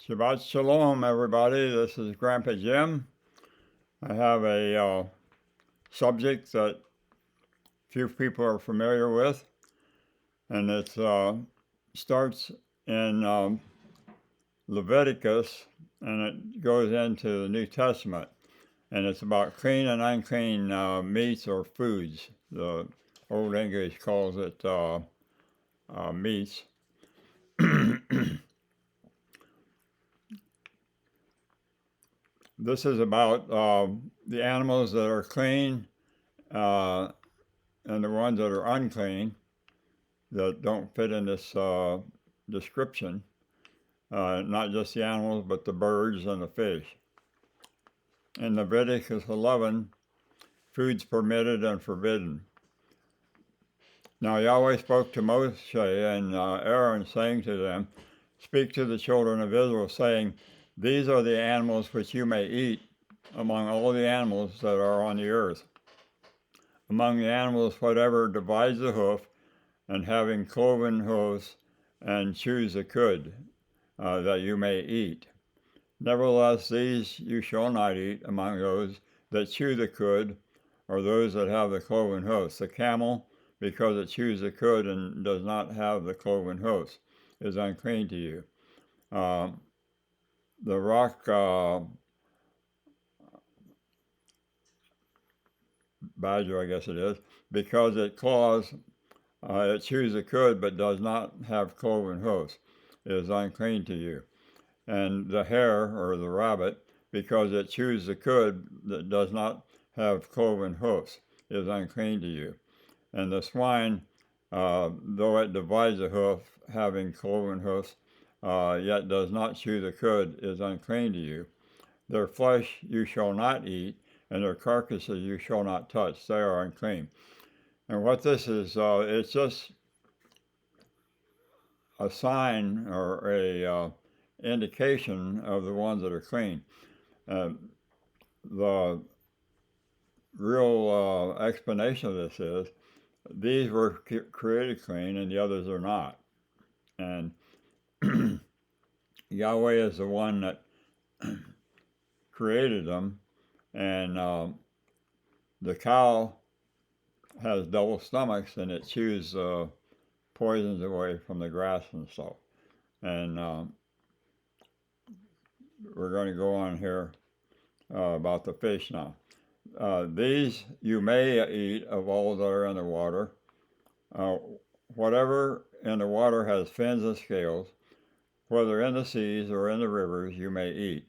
Shabbat Shalom, everybody. This is Grandpa Jim. I have a subject that few people are familiar with, and it starts in Leviticus, and it goes into the New Testament, and it's about clean and unclean meats or foods. The Old English calls it meats. This is about the animals that are clean and the ones that are unclean that don't fit in this description. Not just the animals, but the birds and the fish. In Leviticus 11, foods permitted and forbidden. Now Yahweh spoke to Moshe and Aaron, saying to them, "Speak to the children of Israel, saying, These are the animals which you may eat among all the animals that are on the earth. Among the animals, whatever divides the hoof, and having cloven hoofs, and chews the cud, that you may eat. Nevertheless, these you shall not eat among those that chew the cud, or those that have the cloven hoofs. The camel, because it chews the cud and does not have the cloven hoofs, is unclean to you. The rock badger, I guess it is, because it claws, it chews the cud but does not have cloven hoofs, is unclean to you. And the hare, or the rabbit, because it chews the cud that does not have cloven hoofs, is unclean to you. And the swine, though it divides the hoof, having cloven hoofs, yet does not chew the cud, is unclean to you. Their flesh you shall not eat, and their carcasses you shall not touch. They are unclean. And what this is, it's just a sign or a indication of the ones that are clean. The real explanation of this is these were created clean and the others are not. And Yahweh is the one that created them, and the cow has double stomachs and it chews poisons away from the grass and stuff. And we're going to go on here about the fish now. These you may eat of all that are in the water. Whatever in the water has fins and scales, whether in the seas or in the rivers, you may eat.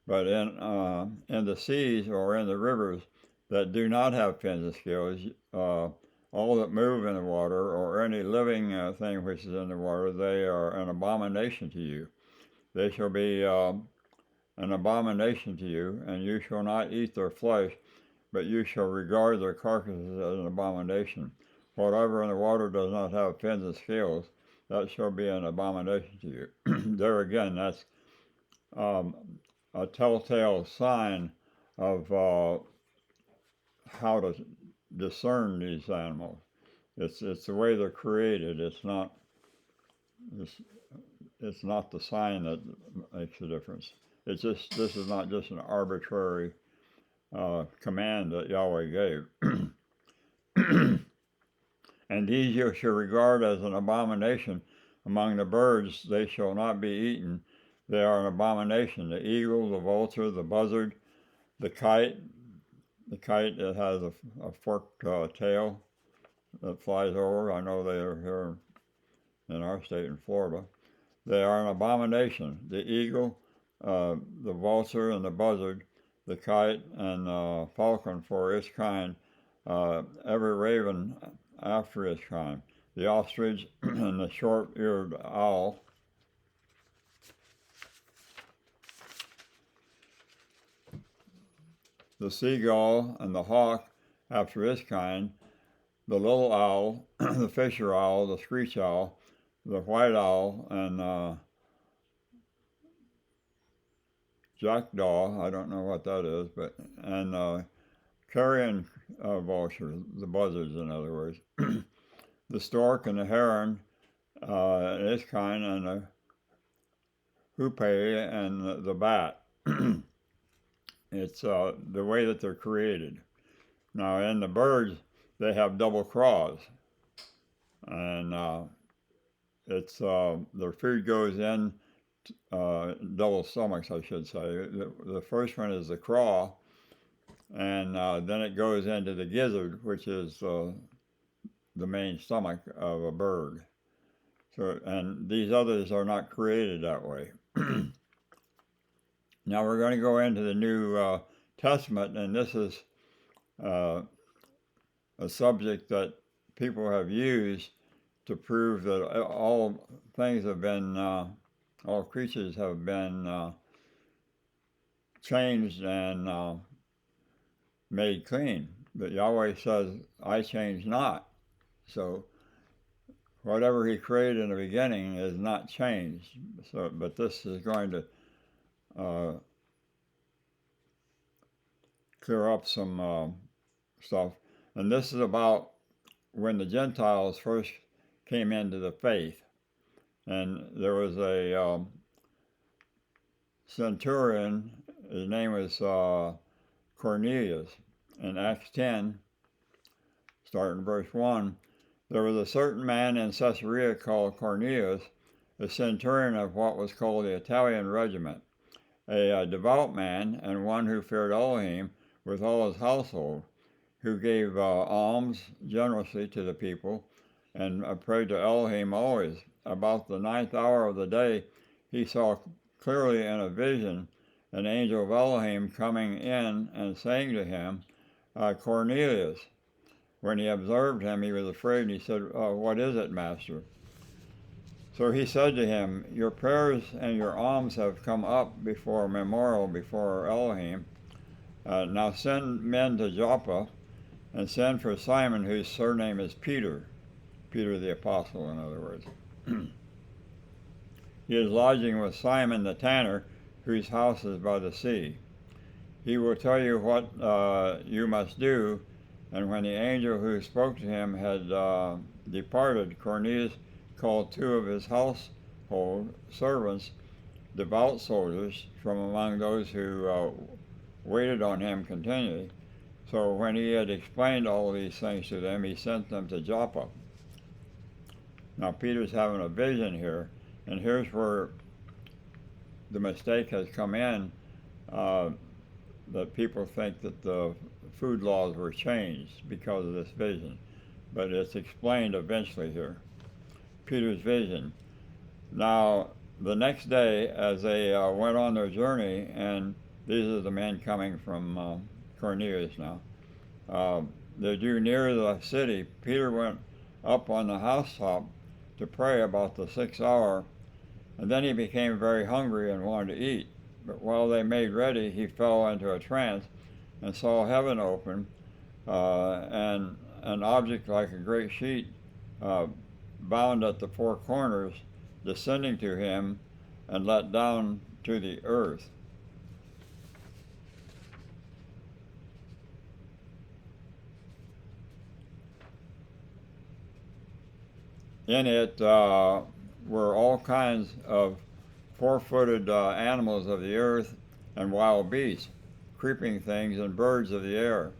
But in the seas or in the rivers that do not have fins and scales, all that move in the water, or any living thing which is in the water, they are an abomination to you. They shall be an abomination to you, and you shall not eat their flesh, but you shall regard their carcasses as an abomination. Whatever in the water does not have fins and scales, that shall be an abomination to you. There again, that's a telltale sign of how to discern these animals. It's the way they're created. It's not the sign that makes the difference. It's just, this is not just an arbitrary command that Yahweh gave. And these you shall regard as an abomination. Among the birds they shall not be eaten. They are an abomination. The eagle, the vulture, the buzzard, the kite that has a forked tail that flies over. I know they are here in our state in Florida. They are an abomination. The eagle, the vulture, and the buzzard, the kite, and falcon for its kind, every raven after its kind, the ostrich and the short-eared owl, the seagull and the hawk after its kind, the little owl, the fisher owl, the screech owl, the white owl, and jackdaw, I don't know what that is, and carrion vulture, the buzzards in other words, the stork and the heron, its kind, and the hupe and the bat. It's the way that they're created. Now, in the birds, they have double craws, and it's their food goes in double stomachs, I should say. The first one is the craw, and then it goes into the gizzard, which is the main stomach of a bird. So, and these others are not created that way. Now we're going to go into the New Testament, and this is uh, a subject that people have used to prove that all things have been, all creatures have been changed and made clean. But Yahweh says, I change not. So whatever he created in the beginning is not changed. So, but this is going to clear up some stuff. And this is about when the Gentiles first came into the faith. And there was a centurion, his name was Cornelius. In Acts 10, starting verse 1, there was a certain man in Caesarea called Cornelius, a centurion of what was called the Italian regiment, a devout man and one who feared Elohim with all his household, who gave alms generously to the people and prayed to Elohim always. About the 9th hour of the day, he saw clearly in a vision an angel of Elohim coming in and saying to him, Cornelius. When he observed him, he was afraid, and he said, what is it, Master? So he said to him, your prayers and your alms have come up before a memorial before Elohim. Now send men to Joppa and send for Simon, whose surname is Peter. Peter the Apostle, in other words. He is lodging with Simon the tanner, whose house is by the sea. He will tell you what you must do. And when the angel who spoke to him had departed, Cornelius called 2 of his household servants, devout soldiers, from among those who waited on him continually. So when he had explained all these things to them, he sent them to Joppa. Now Peter's having a vision here, and here's where the mistake has come in, that people think that the food laws were changed because of this vision. But it's explained eventually here. Peter's vision. Now, the next day, as they went on their journey, and these are the men coming from Cornelius now, they drew near the city. Peter went up on the housetop to pray about the 6th hour, and then he became very hungry and wanted to eat. But while they made ready, he fell into a trance and saw heaven open, and an object like a great sheet bound at the 4 corners, descending to him and let down to the earth. In it were all kinds of 4-footed animals of the earth and wild beasts, creeping things and birds of the air.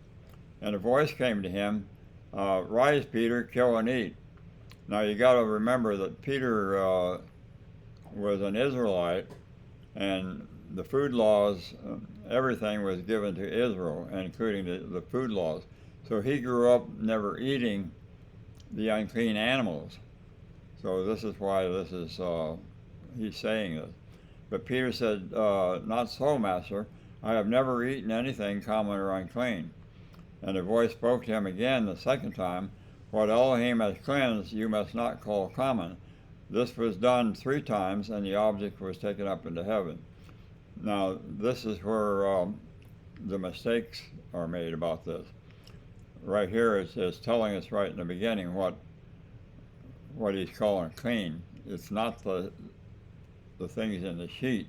And a voice came to him, rise, Peter, kill and eat. Now you got to remember that Peter was an Israelite, and the food laws, everything was given to Israel, including the food laws. So he grew up never eating the unclean animals. So this is why this is, he's saying this. But Peter said, not so, Master. I have never eaten anything common or unclean. And the voice spoke to him again the 2nd time, what Elohim has cleansed, you must not call common. This was done 3 times, and the object was taken up into heaven. Now, this is where the mistakes are made about this. Right here it's telling us right in the beginning what he's calling clean. It's not the things in the sheet,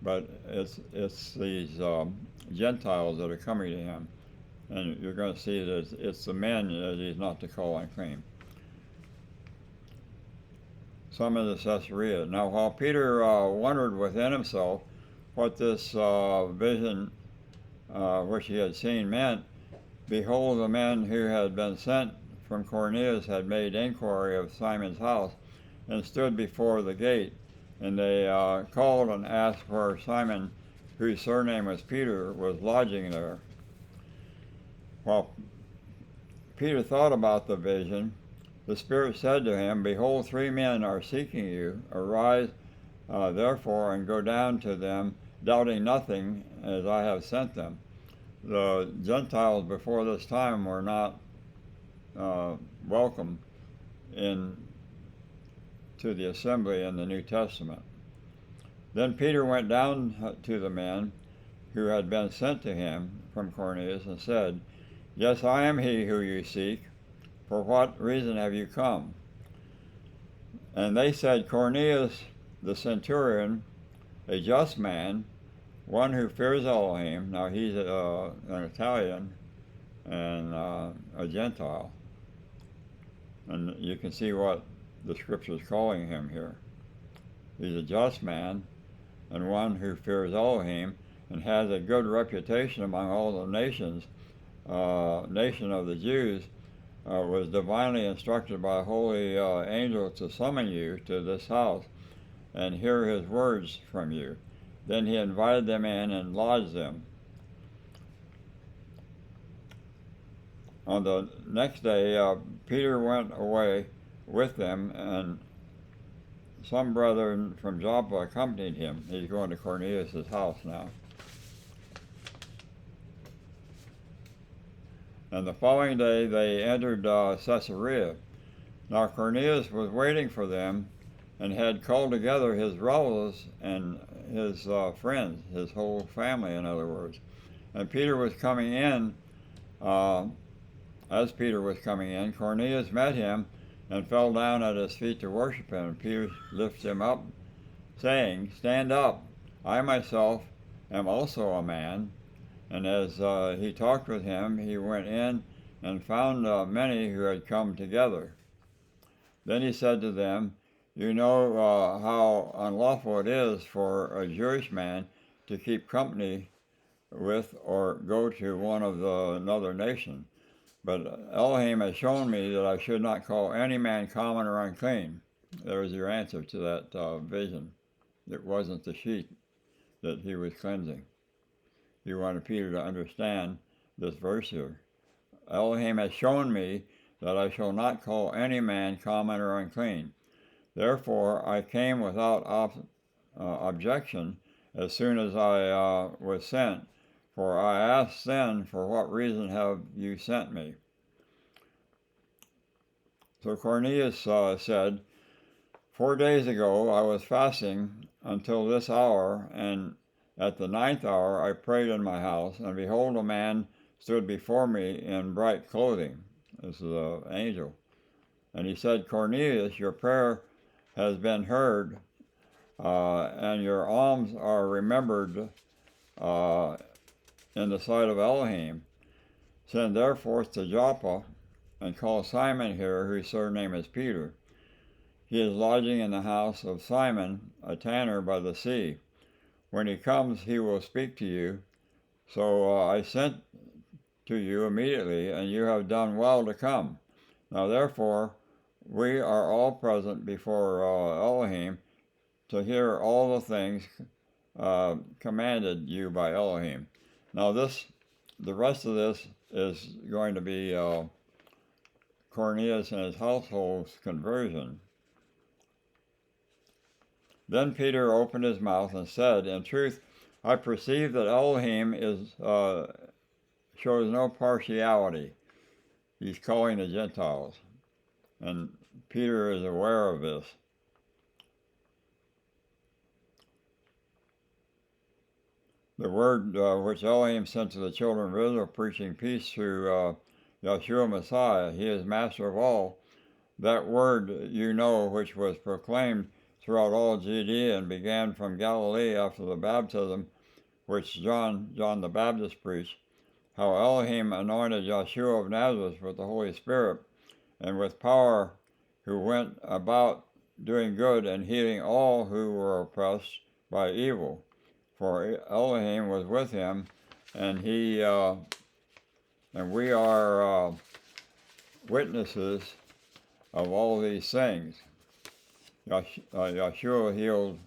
but it's these Gentiles that are coming to him. And you're going to see that it's the men that he's not to call unclean. summoned to Caesarea. Now, while Peter wondered within himself what this vision which he had seen meant, behold, the men who had been sent from Cornelius had made inquiry of Simon's house and stood before the gate. And they called and asked where Simon, whose surname was Peter, was lodging there. While Peter thought about the vision, the Spirit said to him, behold, 3 men are seeking you. Arise, therefore, and go down to them, doubting nothing, as I have sent them. The Gentiles before this time were not welcome in to the assembly in the New Testament. Then Peter went down to the men who had been sent to him from Cornelius and said, yes, I am he who you seek. For what reason have you come? And they said, Cornelius the centurion, a just man, one who fears Elohim. Now he's an Italian and a Gentile. And you can see what the scripture is calling him here. He's a just man and one who fears Elohim and has a good reputation among all the nations. Nation of the Jews, was divinely instructed by a holy angel to summon you to this house and hear his words from you. Then he invited them in and lodged them. On the next day, Peter went away with them, and some brethren from Joppa accompanied him. He's going to Cornelius' house now. And the following day they entered Caesarea. Now Cornelius was waiting for them and had called together his relatives and his friends, his whole family, in other words. And Peter was coming in. As Peter was coming in, Cornelius met him and fell down at his feet to worship him. And Peter lifted him up, saying, stand up, I myself am also a man. And as he talked with him, he went in and found many who had come together. Then he said to them, you know how unlawful it is for a Jewish man to keep company with or go to one of another nation. But Elohim has shown me that I should not call any man common or unclean. There's your answer to that vision. It wasn't the sheep that he was cleansing. He wanted Peter to understand this verse here. Elohim has shown me that I shall not call any man common or unclean. Therefore I came without objection as soon as I was sent, for I asked then, for what reason have you sent me? So Cornelius said, 4 days ago I was fasting until this hour, and at the 9th hour I prayed in my house, and behold, a man stood before me in bright clothing. This is an angel. And he said, Cornelius, your prayer has been heard, and your alms are remembered in the sight of Elohim. Send therefore to Joppa, and call Simon here, whose surname is Peter. He is lodging in the house of Simon, a tanner by the sea. When he comes, he will speak to you. So I sent to you immediately, and you have done well to come. Now therefore, we are all present before Elohim to hear all the things commanded you by Elohim. Now the rest of this is going to be Cornelius and his household's conversion. Then Peter opened his mouth and said, in truth, I perceive that Elohim shows no partiality. He's calling the Gentiles. And Peter is aware of this. The word which Elohim sent to the children of Israel, preaching peace through Yeshua Messiah, he is master of all. That word you know, which was proclaimed throughout all Judea and began from Galilee after the baptism which John the Baptist preached, how Elohim anointed Yeshua of Nazareth with the Holy Spirit and with power, who went about doing good and healing all who were oppressed by evil. For Elohim was with him, and we are witnesses of all these things. Yeshua healed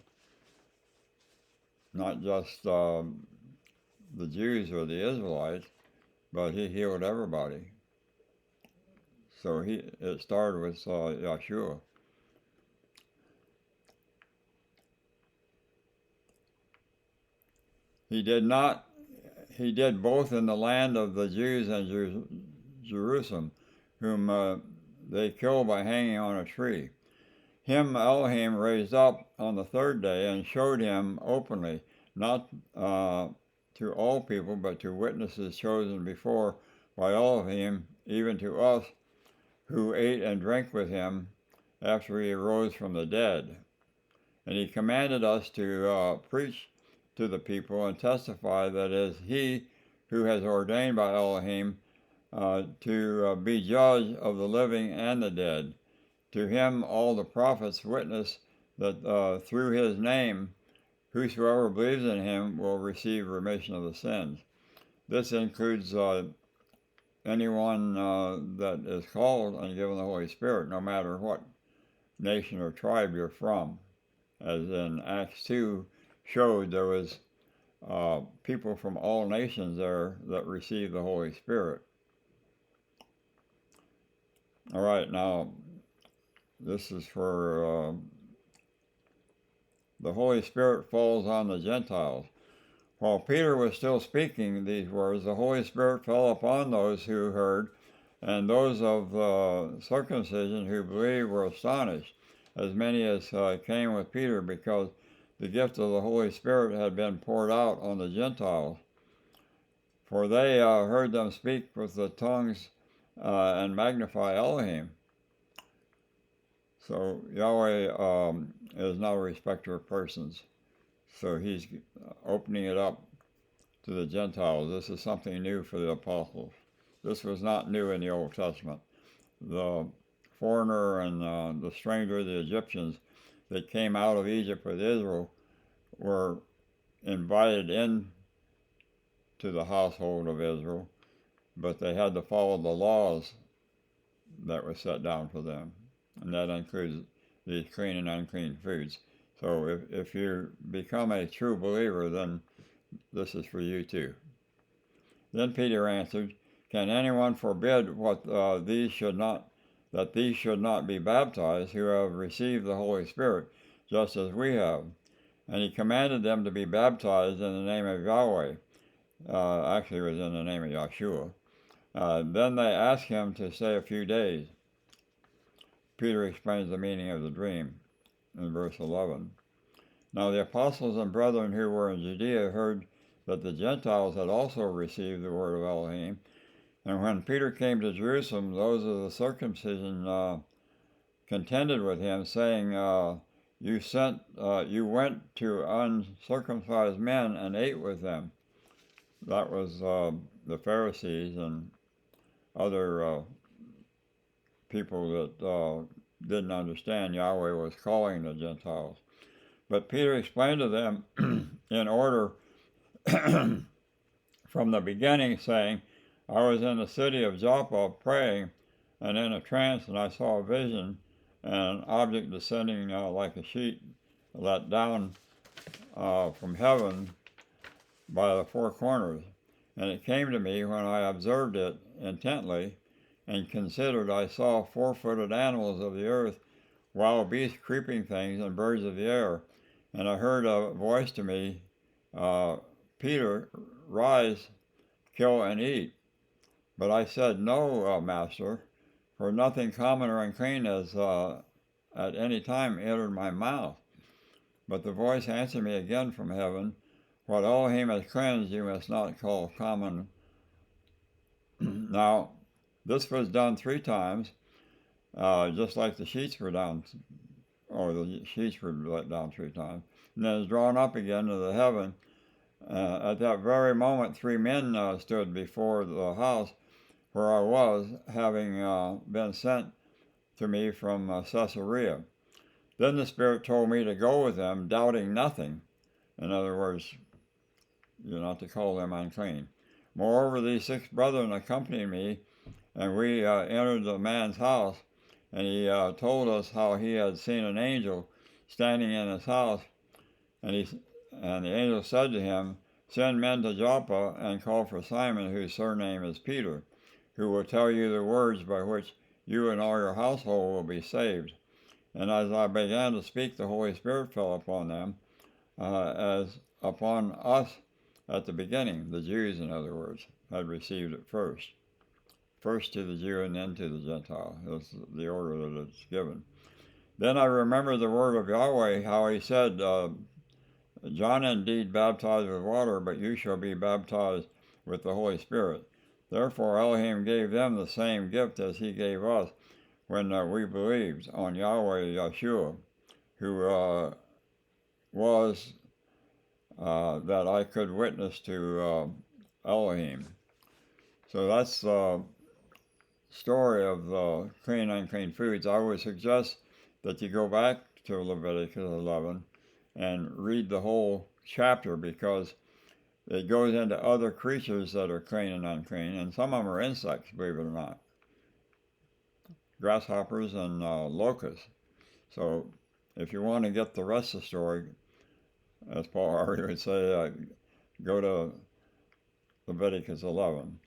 not just the Jews or the Israelites, but he healed everybody. So it started with Yeshua. He did both in the land of the Jews and Jerusalem, whom they killed by hanging on a tree. Him Elohim raised up on the third day and showed him openly, not to all people, but to witnesses chosen before by Elohim, even to us who ate and drank with him after he arose from the dead. And he commanded us to preach to the people and testify that it is he who has ordained by Elohim to be judge of the living and the dead. To him all the prophets witness that through his name whosoever believes in him will receive remission of the sins. This includes anyone that is called and given the Holy Spirit, no matter what nation or tribe you're from. As in Acts 2 showed, there was people from all nations there that received the Holy Spirit. All right, now this is for the Holy Spirit falls on the Gentiles. While Peter was still speaking these words, the Holy Spirit fell upon those who heard, and those of circumcision who believed were astonished, as many as came with Peter, because the gift of the Holy Spirit had been poured out on the Gentiles. For they heard them speak with the tongues and magnify Elohim. So Yahweh is not a respecter of persons. So he's opening it up to the Gentiles. This is something new for the apostles. This was not new in the Old Testament. The foreigner and the stranger, the Egyptians that came out of Egypt with Israel, were invited in to the household of Israel, but they had to follow the laws that were set down for them. And that includes these clean and unclean foods. So if you become a true believer, then this is for you too. Then Peter answered, can anyone forbid that these should not be baptized who have received the Holy Spirit, just as we have? And he commanded them to be baptized in the name of Yahweh. Actually, it was in the name of Yeshua. Then they asked him to stay a few days. Peter explains the meaning of the dream in verse 11. Now the apostles and brethren who were in Judea heard that the Gentiles had also received the word of Elohim. And when Peter came to Jerusalem, those of the circumcision contended with him, saying, you went to uncircumcised men and ate with them. That was the Pharisees and other people that didn't understand Yahweh was calling the Gentiles. But Peter explained to them in order from the beginning, saying, I was in the city of Joppa praying, and in a trance, and I saw a vision, and an object descending like a sheet let down from heaven by the four corners. And it came to me when I observed it intently and considered, I saw four-footed animals of the earth, wild beasts, creeping things, and birds of the air. And I heard a voice to me, Peter, rise, kill and eat. But I said, no, Master, for nothing common or unclean has at any time entered my mouth. But the voice answered me again from heaven, what Elohim has cleansed you must not call common. Now, this was done 3 times, just like the sheets were down, or the sheets were let down 3 times. And then it's drawn up again to the heaven. At that very moment, 3 men stood before the house where I was, having been sent to me from Caesarea. Then the Spirit told me to go with them, doubting nothing. In other words, you're not to call them unclean. Moreover, these 6 brethren accompanied me, and we entered the man's house, and he told us how he had seen an angel standing in his house, and the angel said to him, "Send men to Joppa and call for Simon, whose surname is Peter, who will tell you the words by which you and all your household will be saved." And as I began to speak, the Holy Spirit fell upon them, as upon us at the beginning. The Jews, in other words, had received it first. First to the Jew and then to the Gentile. That's the order that it's given. Then I remember the word of Yahweh, how he said, "John indeed baptized with water, but you shall be baptized with the Holy Spirit." Therefore Elohim gave them the same gift as he gave us when we believed on Yahweh Yeshua, who was that I could witness to Elohim. So that's the story of the clean and unclean foods. I would suggest that you go back to Leviticus 11 and read the whole chapter, because it goes into other creatures that are clean and unclean, and some of them are insects, believe it or not. Grasshoppers and locusts. So if you want to get the rest of the story, as Paul Harvey would say, go to Leviticus 11.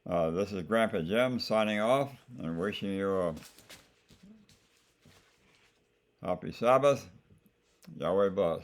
This is Grandpa Jim signing off and wishing you a happy Sabbath. Yahweh bless.